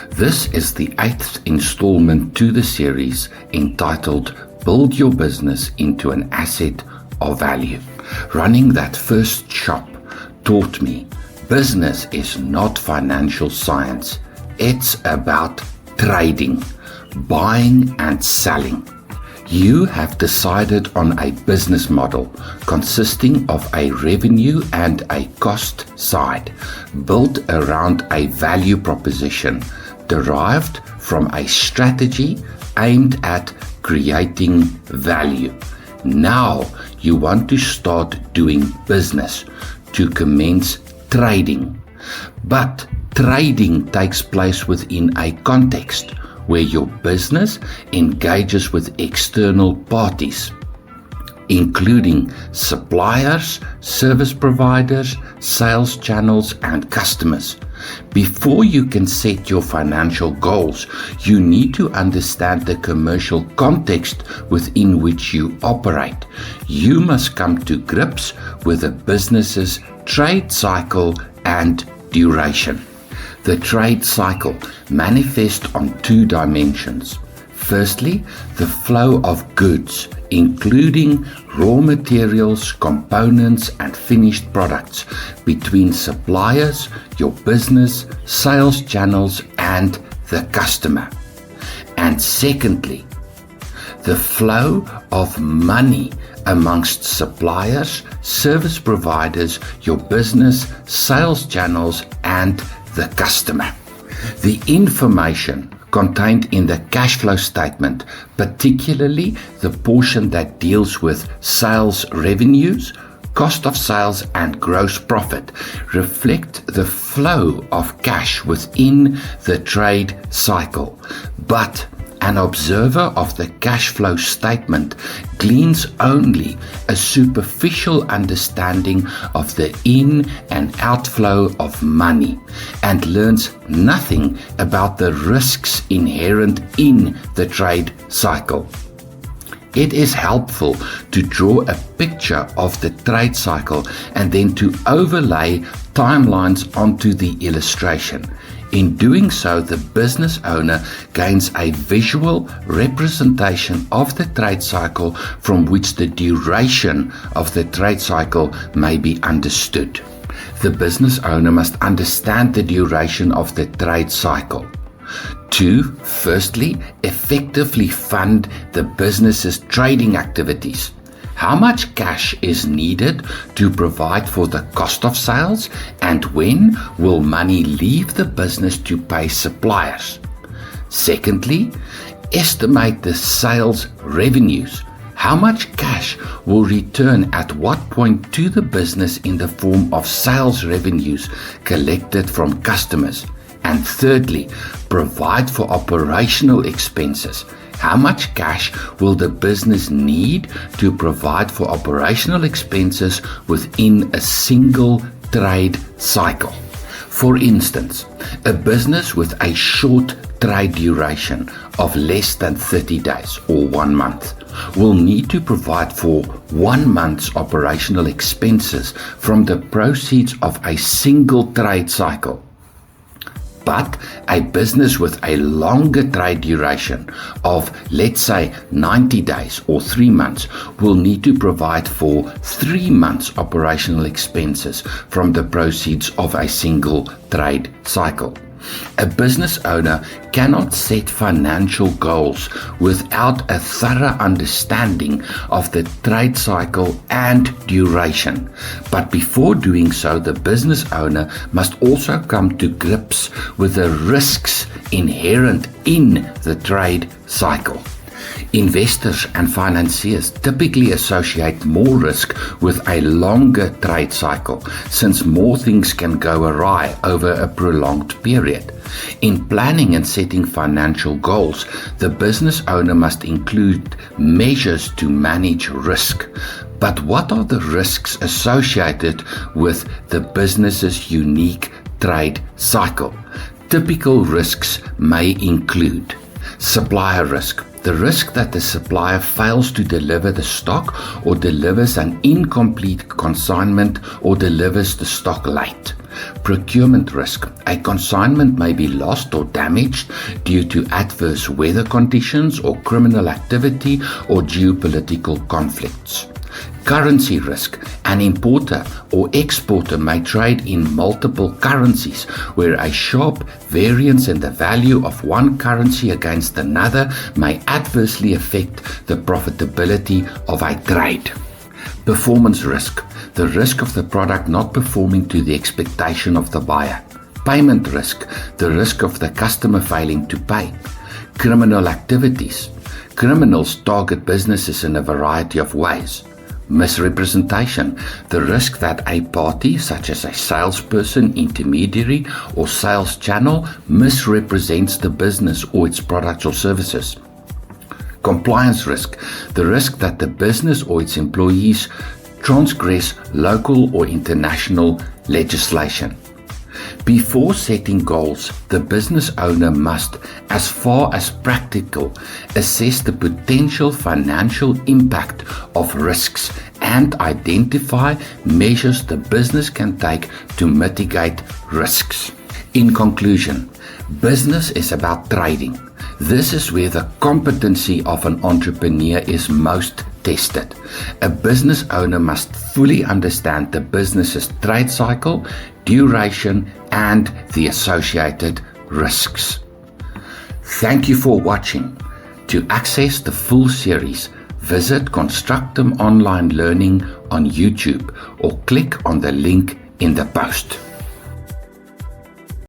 This is the 8th installment to the series entitled Build Your Business into an Asset of Value. Running that first shop taught me business is not financial science. It's about trading, buying and selling. You have decided on a business model consisting of a revenue and a cost side, built around a value proposition derived from a strategy aimed at creating value. Now you want to start doing business, to commence trading. But trading takes place within a context where your business engages with external parties, including suppliers, service providers, sales channels, and customers. Before you can set your financial goals, you need to understand the commercial context within which you operate. You must come to grips with a business's trade cycle and duration. The trade cycle manifests on two dimensions. Firstly, the flow of goods, including raw materials, components, and finished products between suppliers, your business, sales channels, and the customer. And secondly, the flow of money amongst suppliers, service providers, your business, sales channels, and the customer. The information contained in the cash flow statement, particularly the portion that deals with sales revenues, cost of sales, and gross profit, reflect the flow of cash within the trade cycle. But an observer of the cash flow statement gleans only a superficial understanding of the in and outflow of money and learns nothing about the risks inherent in the trade cycle. It is helpful to draw a picture of the trade cycle and then to overlay timelines onto the illustration. In doing so, the business owner gains a visual representation of the trade cycle from which the duration of the trade cycle may be understood. The business owner must understand the duration of the trade cycle to, firstly, effectively fund the business's trading activities. How much cash is needed to provide for the cost of sales, and when will money leave the business to pay suppliers? Secondly, estimate the sales revenues. How much cash will return at what point to the business in the form of sales revenues collected from customers? And thirdly, provide for operational expenses. How much cash will the business need to provide for operational expenses within a single trade cycle? For instance, a business with a short trade duration of less than 30 days or 1 month will need to provide for 1 month's operational expenses from the proceeds of a single trade cycle. But a business with a longer trade duration of, let's say, 90 days or 3 months will need to provide for 3 months operational expenses from the proceeds of a single trade cycle. A business owner cannot set financial goals without a thorough understanding of the trade cycle and duration. But before doing so, the business owner must also come to grips with the risks inherent in the trade cycle. Investors and financiers typically associate more risk with a longer trade cycle, since more things can go awry over a prolonged period. In planning and setting financial goals, the business owner must include measures to manage risk. But what are the risks associated with the business's unique trade cycle? Typical risks may include supplier risk, the risk that the supplier fails to deliver the stock or delivers an incomplete consignment or delivers the stock late. Procurement risk. A consignment may be lost or damaged due to adverse weather conditions or criminal activity or geopolitical conflicts. Currency risk. An importer or exporter may trade in multiple currencies, where a sharp variance in the value of one currency against another may adversely affect the profitability of a trade. Performance risk. The risk of the product not performing to the expectation of the buyer. Payment risk. The risk of the customer failing to pay. Criminal activities. Criminals target businesses in a variety of ways. Misrepresentation. The risk that a party, such as a salesperson, intermediary, or sales channel, misrepresents the business or its products or services. Compliance risk. The risk that the business or its employees transgress local or international legislation. Before setting goals, the business owner must, as far as practical, assess the potential financial impact of risks and identify measures the business can take to mitigate risks. In conclusion, business is about trading. This is where the competency of an entrepreneur is most tested. A business owner must fully understand the business's trade cycle, duration, and the associated risks. Thank you for watching. To access the full series, visit Constructum Online Learning on YouTube or click on the link in the post.